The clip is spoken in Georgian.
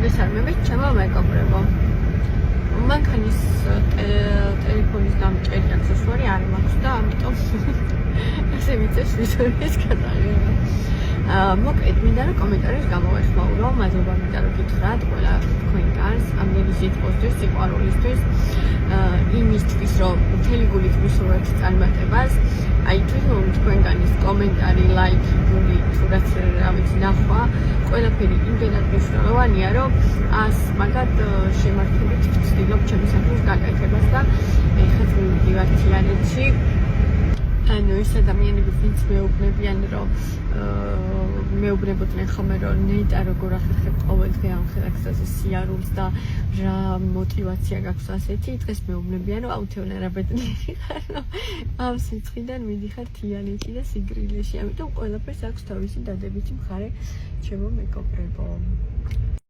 მოგესალმებით, ჩემო მეგობრებო. მანქანის ტელეფონის დამჭერი აქსესუარი არ მაქვს და ამიტომ ესე მიწევს ვიზუალის გადაღება. მოკლედ მინდა რომ კომენტარებში გამოვეხმაურო, მადლობა მინდა რომ გითხრათ ყველა თქვენგანს ამდენი სიტყვისთვის, სიყვარულისთვის, იმისთვის რომ მთელი გულით ვისურვებთ წარმატებას. აი თვითონ თქვენგანის კომენტარი, ლაიქი, გული თუ რაც რა ვიცი ნახვა, ყველაფერი იმდენად მნიშვნელოვანია, რომ მაგათ შემართებით ვცდილობ ჩემი საქმის გაკეთებას და ეხლა მივიდივართ თიანეთში. ანუ ის ადამიანები, ვინც მეუბნებიან, რომ მეუბნებოდნენ ხოლმე, რომ ნეტა როგორ ახერხებ ყოველდღე ამ ხელახსაზე სიარულს და რა მოტივაცია გაქვს ასეთი, დღეს მეუბნებიან, რომ აუთეონ არაბედნიერი ხარ, რომ ამ სიცხიდან მიდიხარ თიანეთში და სიგრილეში, ამიტომ ყველაფერს აქვს თავისი დადებითი მხარე, ჩემო მეგობრებო.